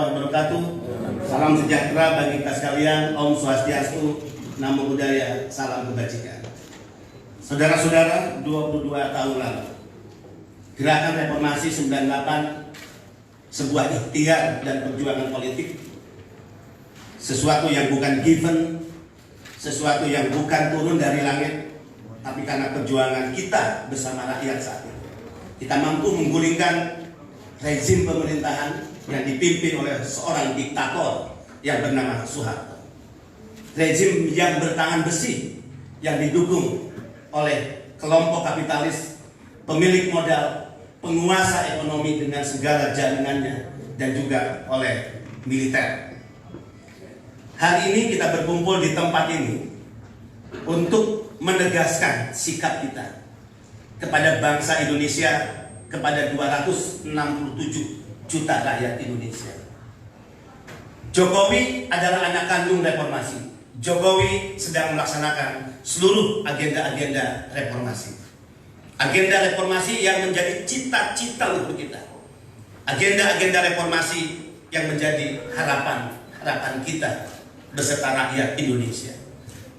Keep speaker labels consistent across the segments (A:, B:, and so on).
A: warahmatullahi wabarakatuh. Salam sejahtera bagi kita sekalian. Om Swastiastu, Namo Buddhaya, salam kebajikan. Saudara-saudara, 22 tahun lalu Gerakan Reformasi 98 sebuah ikhtiar dan perjuangan politik, sesuatu yang bukan given, sesuatu yang bukan turun dari langit, tapi karena perjuangan kita bersama rakyat saat itu, kita mampu menggulingkan rezim pemerintahan yang dipimpin oleh seorang diktator yang bernama Soeharto. Rezim yang bertangan besi, yang didukung oleh kelompok kapitalis, pemilik modal, penguasa ekonomi dengan segala jaminannya, dan juga oleh militer. Hari ini kita berkumpul di tempat ini untuk menegaskan sikap kita kepada bangsa Indonesia, kepada 267 juta rakyat Indonesia. Jokowi adalah anak kandung reformasi. Jokowi sedang melaksanakan seluruh agenda-agenda reformasi. Agenda reformasi yang menjadi cita-cita untuk kita. Agenda-agenda reformasi yang menjadi harapan kita beserta rakyat Indonesia.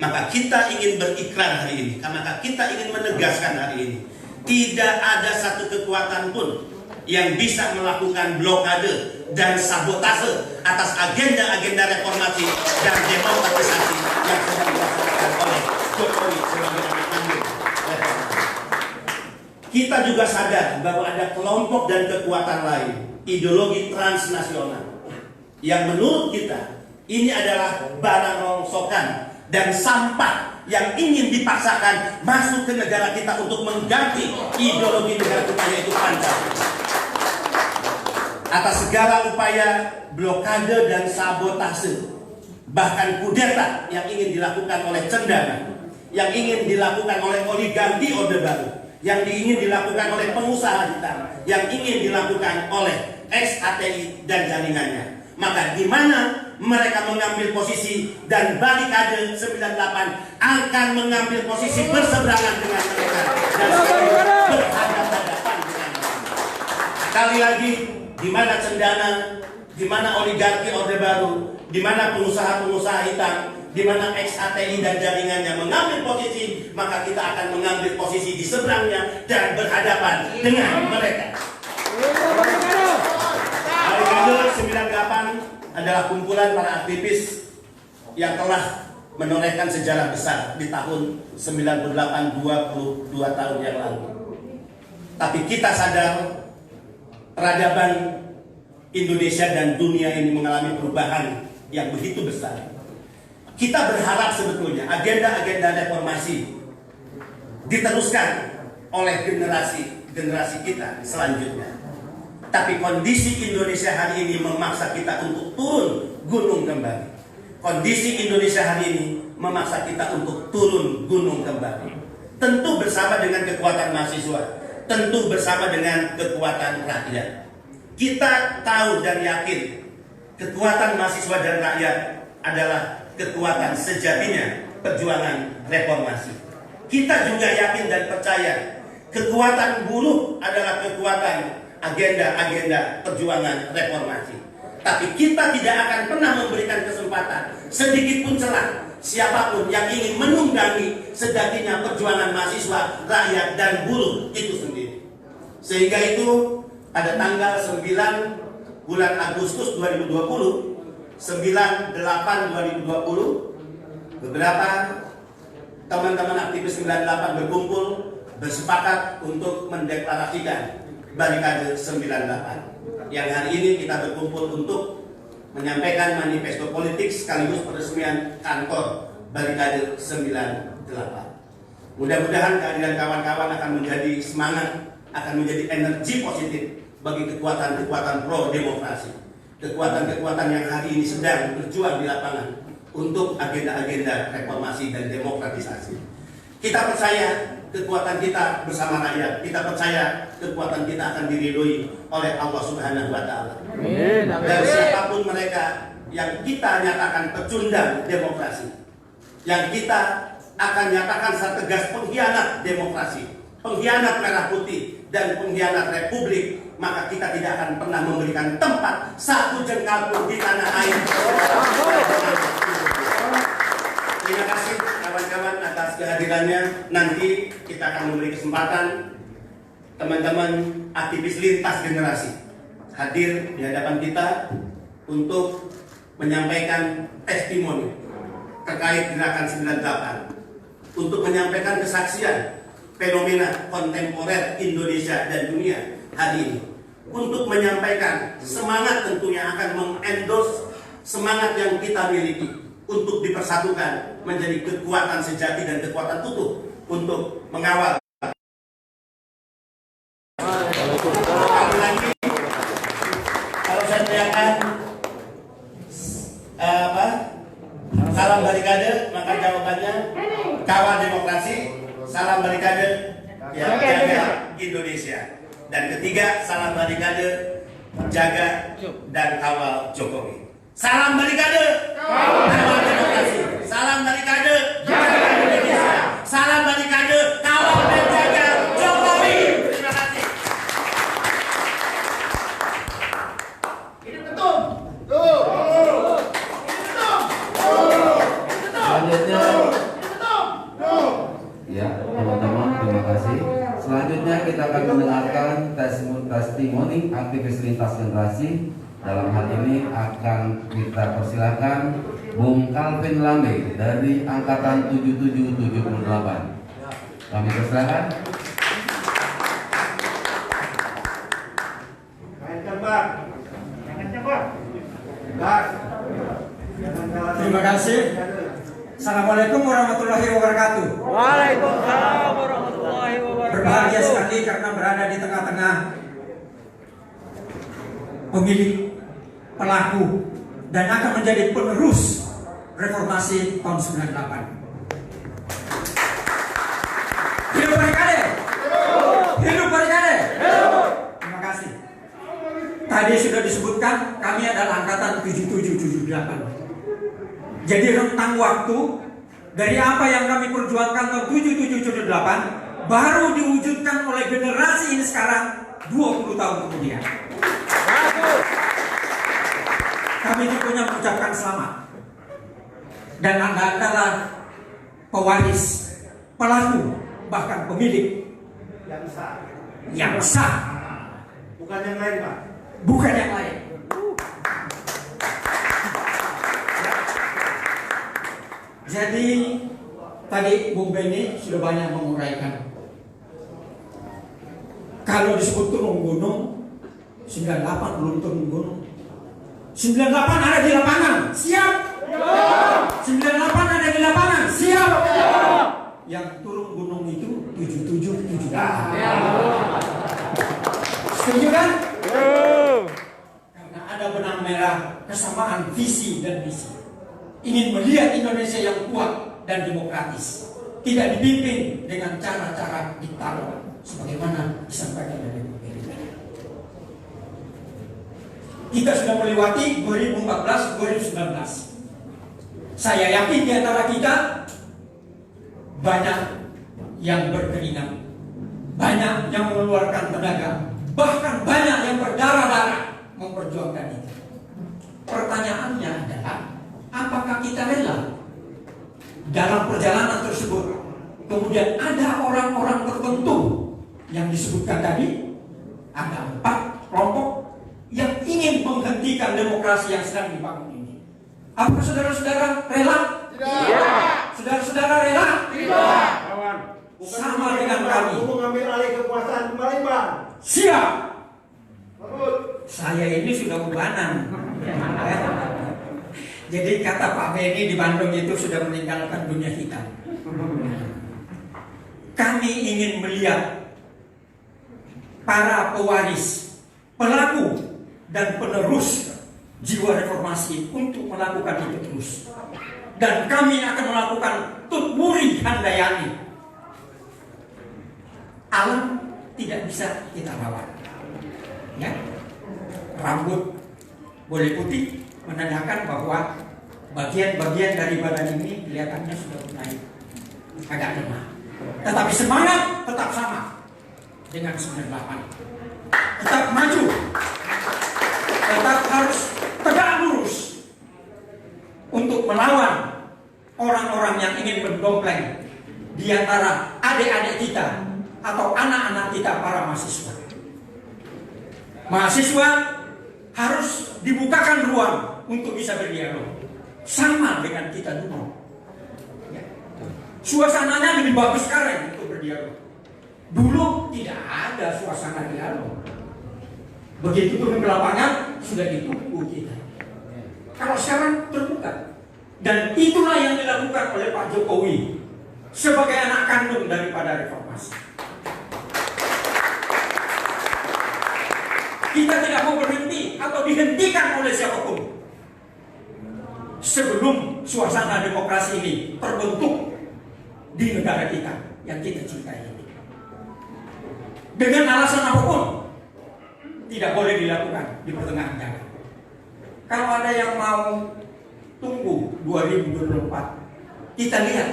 A: Maka kita ingin berikrar hari ini, maka kita ingin menegaskan hari ini, tidak ada satu kekuatan pun yang bisa melakukan blokade dan sabotase atas agenda-agenda reformasi dan demokratisasi yang sedang dilaksanakan oleh Jokowi sebagai anak kandung reformasi. Kita juga sadar bahwa ada kelompok dan kekuatan lain, ideologi transnasional, yang menurut kita ini adalah barang rongsokan dan sampah yang ingin dipaksakan masuk ke negara kita untuk mengganti ideologi negara kita, yaitu Pancasila. Atas segala upaya blokade dan sabotase, bahkan kudeta yang ingin dilakukan oleh Cendana, yang ingin dilakukan oleh oligarki Orde Baru, yang ingin dilakukan oleh pengusaha hitam, yang ingin dilakukan oleh ex-HTI dan jaringannya, maka di mana mereka mengambil posisi dan barikade 98 akan mengambil posisi berseberangan dengan mereka dan berhadapan-hadapan dengan mereka. Sekali lagi, di mana Cendana, di mana oligarki Orde Baru, di mana pengusaha-pengusaha hitam, di mana ex-HTI dan jaringannya mengambil posisi, maka kita akan mengambil posisi di seberangnya dan berhadapan dengan mereka. Barikade 98 adalah kumpulan para aktivis yang telah menorehkan sejarah besar di tahun 98, 22 tahun yang lalu. Tapi kita sadar peradaban Indonesia dan dunia ini mengalami perubahan yang begitu besar. Kita berharap sebetulnya agenda-agenda reformasi diteruskan oleh generasi kita selanjutnya. Tapi kondisi Indonesia hari ini memaksa kita untuk turun gunung kembali. Kondisi Indonesia hari ini memaksa kita untuk turun gunung kembali. Tentu bersama dengan kekuatan mahasiswa, tentu bersama dengan kekuatan rakyat. Kita tahu dan yakin kekuatan mahasiswa dan rakyat adalah kekuatan sejatinya perjuangan reformasi. Kita juga yakin dan percaya kekuatan buruh adalah kekuatan agenda-agenda perjuangan reformasi. Tapi kita tidak akan pernah memberikan kesempatan sedikit pun celah siapapun yang ingin menunggangi sejatinya perjuangan mahasiswa, rakyat, dan buruh itu sendiri. Sehingga itu pada tanggal 9 bulan Agustus 2020, 9/8/2020, beberapa teman-teman aktivis 98 berkumpul bersepakat untuk mendeklarasikan Barikade 98, yang hari ini kita berkumpul untuk menyampaikan manifesto politik sekaligus peresmian kantor Barikade 98. Mudah-mudahan kehadiran kawan-kawan akan menjadi semangat, akan menjadi energi positif bagi kekuatan-kekuatan pro demokrasi, kekuatan-kekuatan yang hari ini sedang berjuang di lapangan untuk agenda-agenda reformasi dan demokratisasi. Kita percaya kekuatan kita bersama rakyat. Kita percaya kekuatan kita akan diridhoi oleh Allah Subhanahu wa Ta'ala. Dan siapapun mereka yang kita nyatakan pecundang demokrasi, yang kita akan nyatakan secara tegas pengkhianat demokrasi, pengkhianat merah putih dan pengkhianat republik, maka kita tidak akan pernah memberikan tempat satu jengkal pun di tanah air. Terima kasih kawan-kawan atas kehadirannya. Nanti kita akan memberi kesempatan teman-teman aktivis lintas generasi hadir di hadapan kita untuk menyampaikan testimoni terkait gerakan 98, untuk menyampaikan kesaksian fenomena kontemporer Indonesia dan dunia hari ini, untuk menyampaikan semangat tentunya akan mengendorse semangat yang kita miliki untuk dipersatukan menjadi kekuatan sejati dan kekuatan utuh untuk mengawal. Kalau saya teriakan salam barikade, maka jawabannya kawal demokrasi. Salam barikade, ya, jaga Indonesia. Dan ketiga, salam barikade, jaga dan kawal Jokowi. Salam barikade, kawal demokrasi. Salam barikade, jaga Indonesia. Salam barikade, kawal dan jaga Jokowi. Terima kasih. Ini betul.
B: Selanjutnya, ya teman-teman, terima kasih. Selanjutnya kita akan mendengarkan testimoni aktivis lintas generasi. Dalam hal ini akan kita persilakan Bung Calvin Lambe dari Angkatan 7778. Kami persilakan.
C: Terima kasih. Assalamualaikum warahmatullahi wabarakatuh.
D: Waalaikumsalam warahmatullahi wabarakatuh.
C: Berbahagia sekali karena berada di tengah-tengah pemilik, pelaku, dan akan menjadi penerus reformasi tahun 98. Hidup barikade! Hidup barikade! Terima kasih. Tadi sudah disebutkan kami adalah angkatan 7778. Jadi rentang waktu dari apa yang kami perjuangkan tahun 7778 baru diwujudkan oleh generasi ini sekarang 20 tahun kemudian. Kami tentunya mengucapkan selamat. Dan Anda adalah pewaris, pelaku, bahkan pemilik yang sah.
A: Bukan yang lain, Pak.
C: Bukan yang lain. Jadi tadi Bung Benny sudah banyak menguraikan. Kalau disebut turun gunung, 98 belum turun gunung. 98 ada di lapangan, siap. 98 ada di lapangan, siap. Yang turun gunung itu 7778. Setuju kan? Karena ada benang merah kesamaan visi dan misi. Ingin melihat Indonesia yang kuat dan demokratis, tidak dipimpin dengan cara-cara diktator sebagaimana disampaikan oleh Bung Benny. Kita sudah melewati 2014-2019. Saya yakin di antara kita banyak yang berkeringat, banyak yang mengeluarkan tenaga, bahkan banyak yang berdarah-darah memperjuangkan itu. Pertanyaannya adalah, apakah kita rela dalam perjalanan tersebut? Kemudian ada orang-orang tertentu yang disebutkan tadi, ada 4 kelompok yang ingin menghentikan demokrasi yang sedang dibangun ini. Apakah saudara-saudara rela? Tidak. Saudara-saudara rela?
D: Tidak.
C: Sama dengan kami.
E: Mengambil alih kekuasaan kembali, Bang.
C: Siap. Saya ini sudah bebanan. Jadi kata Pak Benny di Bandung itu sudah meninggalkan dunia hitam. Kami ingin melihat para pewaris, pelaku, dan penerus jiwa reformasi untuk melakukan itu terus. Dan kami akan melakukan Tutmuri Handayani. Alam tidak bisa kita rawat. Ya, rambut boleh putih menandakan bahwa bagian-bagian dari badan ini kelihatannya sudah mulai agak lemah. Tetapi semangat tetap sama. dengan 98. Tetap maju, tetap harus tegak lurus untuk melawan orang-orang yang ingin mendompleng di antara adik-adik kita atau anak-anak kita para mahasiswa. Mahasiswa harus dibukakan ruang untuk bisa berdialog, sama dengan kita dulu. Ya. Suasananya lebih bagus sekarang untuk berdialog. Dulu tidak ada suasana dialog. Begitu turun ke lapangan sudah ditunggu kita. Kalau sekarang terbuka, dan itulah yang dilakukan oleh Pak Jokowi sebagai anak kandung daripada reformasi. Kita tidak mau berhenti atau dihentikan oleh siapapun sebelum suasana demokrasi ini terbentuk di negara kita yang kita cintai ini. Dengan alasan apapun tidak boleh dilakukan di pertengahan jalan. Kalau ada yang mau tunggu 2024, kita lihat,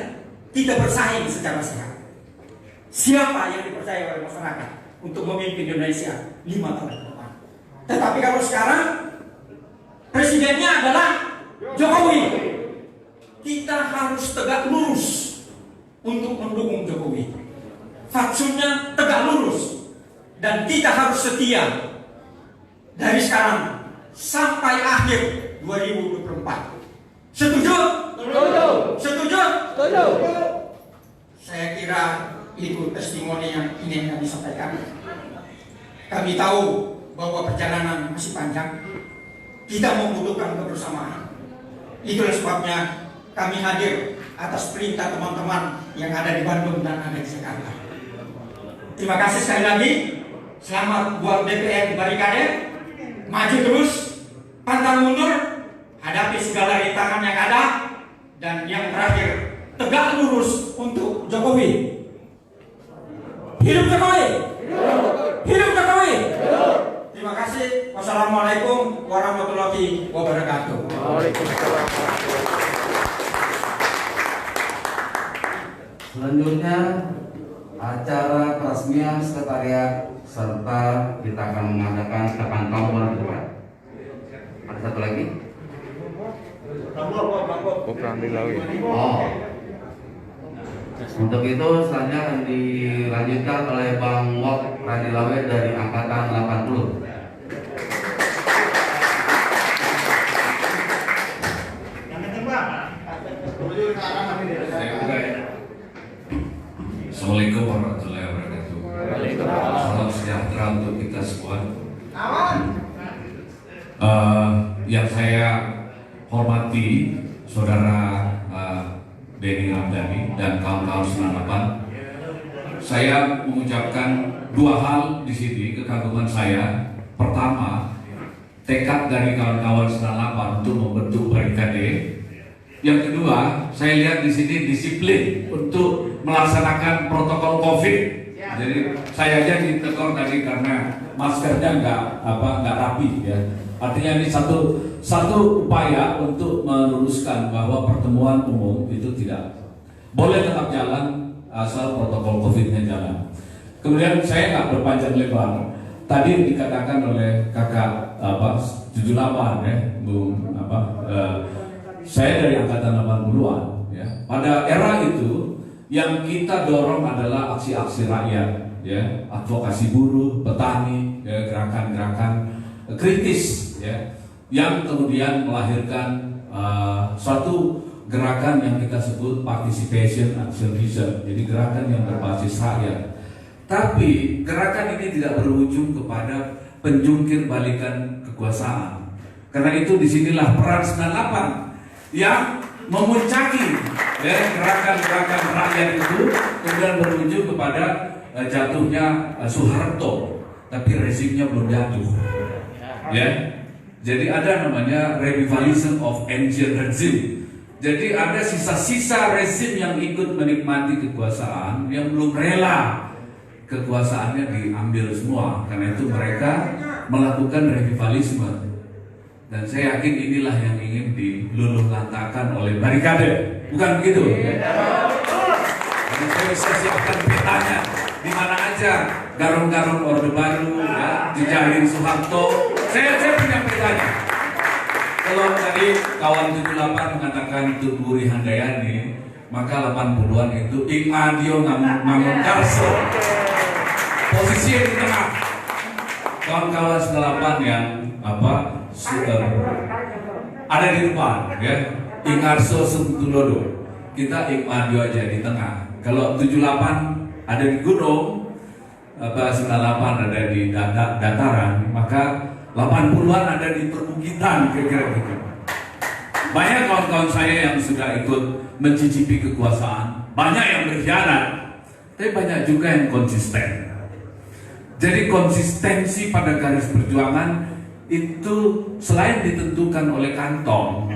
C: kita bersaing secara sehat. Siapa yang dipercaya oleh masyarakat untuk memimpin Indonesia 5 tahun ke depan? Tetapi kalau sekarang presidennya adalah Jokowi, kita harus tegak lurus untuk mendukung Jokowi. Fatsunnya tegak lurus, dan kita harus setia dari sekarang sampai akhir 2024. Setuju?
D: Setuju.
C: Setuju?
D: Setuju.
C: Saya kira itu testimoni yang ingin kami sampaikan. Kami tahu bahwa perjalanan masih panjang. Kita membutuhkan kebersamaan. Itulah sebabnya kami hadir atas perintah teman-teman yang ada di Bandung dan ada di Jakarta. Terima kasih sekali lagi. Selamat buat DPR Barikade. Maju terus, pantang mundur, hadapi segala rintangan yang ada, dan yang terakhir, tegak lurus untuk Jokowi. Hidup Jokowi! Hidup Jokowi! Terima kasih. Wassalamualaikum warahmatullahi wabarakatuh.
D: Waalaikumsalam.
B: Selanjutnya acara peresmian sekretariat serta kita akan mengadakan kepantauan debat. Ada satu lagi? Oh. Untuk itu selanjutnya akan dilanjutkan oleh Bang Wok Radilawe dari Angkatan 80.
F: Assalamualaikum warahmatullahi wabarakatuh. Salam sejahtera untuk kita semua. Yang saya hormati Saudara Benny Ramdhani dan kawan-kawan 98. Saya mengucapkan dua hal di sini kekaguman saya. Pertama, tekad dari kawan-kawan 98 untuk membentuk Barikade. Yang kedua, saya lihat di sini disiplin untuk melaksanakan protokol COVID. Jadi saya aja ditegur tadi karena maskernya nggak rapi ya. Artinya ini satu upaya untuk meluruskan bahwa pertemuan umum itu tidak boleh tetap jalan asal protokol COVID-nya jalan. Kemudian saya nggak berpanjang lebar. Tadi dikatakan oleh kakak 78 ya, Bung saya dari angkatan 80-an ya. Pada era itu yang kita dorong adalah aksi-aksi rakyat ya, advokasi buruh, petani, ya, gerakan-gerakan kritis ya, yang kemudian melahirkan suatu gerakan yang kita sebut participation activism. Jadi gerakan yang berbasis rakyat. Tapi gerakan ini tidak berujung kepada penjungkir balikan kekuasaan. Karena itu disinilah peran 98 yang memuncaki ya, gerakan-gerakan rakyat itu kemudian berujung kepada jatuhnya Soeharto, tapi rezimnya belum jatuh ya. Jadi ada namanya revivalism of ancient regime. Jadi ada sisa-sisa rezim yang ikut menikmati kekuasaan yang belum rela kekuasaannya diambil semua. Karena itu mereka melakukan revivalisme. Dan saya yakin inilah yang ingin diluluh lantakan oleh Barikade, bukan begitu? Karena Saya bisa siapkan petanya di mana aja, garung-garung Orde Baru, ya, jejaring Soeharto. Saya punya petanya. Kalau tadi kawan 78 mengatakan itu Buri Handayani, maka 80-an itu Igmadio Mangunkarso. Posisi di tengah. Kawan-kawan 98 yang ada di depan, ya. Ingarso Sumtulodo. Kita Igmadio aja di tengah. Kalau 78 ada di gunung, 98 ada di dataran, maka 80-an ada di perbukitan, kira-kira gitu. Banyak kawan-kawan saya yang sudah ikut mencicipi kekuasaan, banyak yang berkhianat, tapi banyak juga yang konsisten. Jadi konsistensi pada garis perjuangan itu selain ditentukan oleh kantong,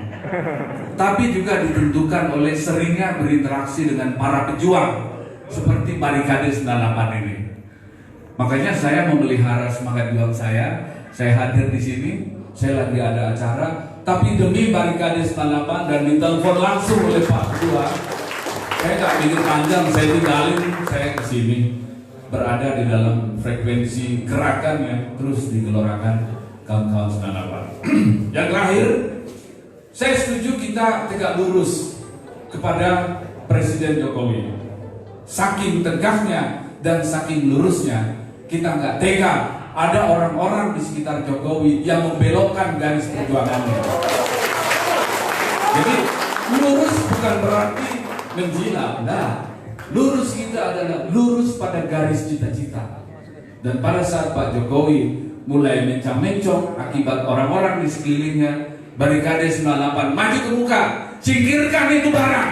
F: tapi juga ditentukan oleh seringnya berinteraksi dengan para pejuang seperti Barikade 98 ini. Makanya saya memelihara semangat juang saya hadir di sini, saya lagi ada acara, tapi demi Barikade 98 dan ditelepon langsung oleh Pak Ketua, saya nggak mikir panjang, saya tinggalin, saya kesini, berada di dalam frekuensi gerakan yang terus digelorakan kawan-kawan 98. Yang terakhir, saya setuju kita tegak lurus kepada Presiden Jokowi. Saking tegaknya dan saking lurusnya, kita nggak tega ada orang-orang di sekitar Jokowi yang membelokkan garis perjuangannya. Jadi lurus bukan berarti menjilat. Nah, lurus kita adalah lurus pada garis cita-cita. Dan pada saat Pak Jokowi mulai mencong-mencong akibat orang-orang di sekelilingnya, Barikade 98 maju ke muka, singkirkan itu barang,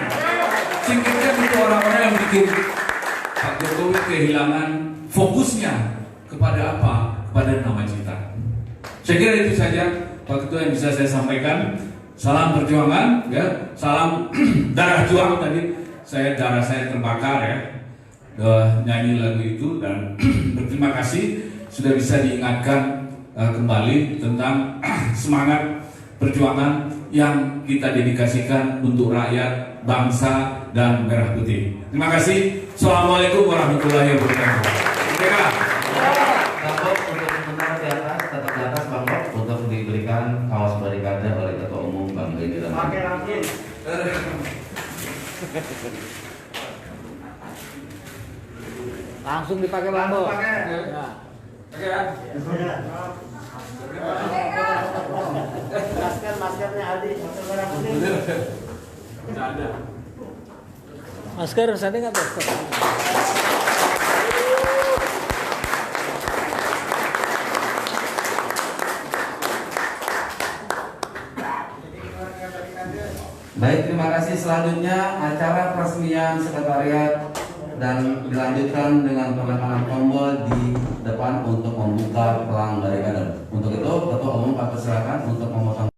F: singkirkan itu orang-orang yang bikin Pak Jokowi kehilangan fokusnya kepada apa? Kepada nama cita. Saya kira itu saja Pak Ketua yang bisa saya sampaikan. Salam perjuangan, ya, salam darah juang. Tadi darah saya terbakar, ya, nyanyi lagu itu, dan berterima kasih sudah bisa diingatkan kembali tentang semangat perjuangan yang kita dedikasikan untuk rakyat, bangsa, dan merah putih. Terima kasih. Assalamualaikum warahmatullahi wabarakatuh.
B: Bang Bob, untuk sementara di atas, tetap di atas Bang Bob, untuk diberikan kaos Barikade oleh Ketua Umum Bang Benny Ramdhani.
E: Pakai lagi.
D: Langsung dipakai Bang Bo.
E: Pakai.
D: Ya.
F: Oke, ya.
E: Maskernya Aldi, masker merah putih.
F: Tidak ada.
D: Masker saya nggak masker.
B: Baik, terima kasih. Selanjutnya acara peresmian sekretariat dan dilanjutkan dengan penekanan tombol di depan untuk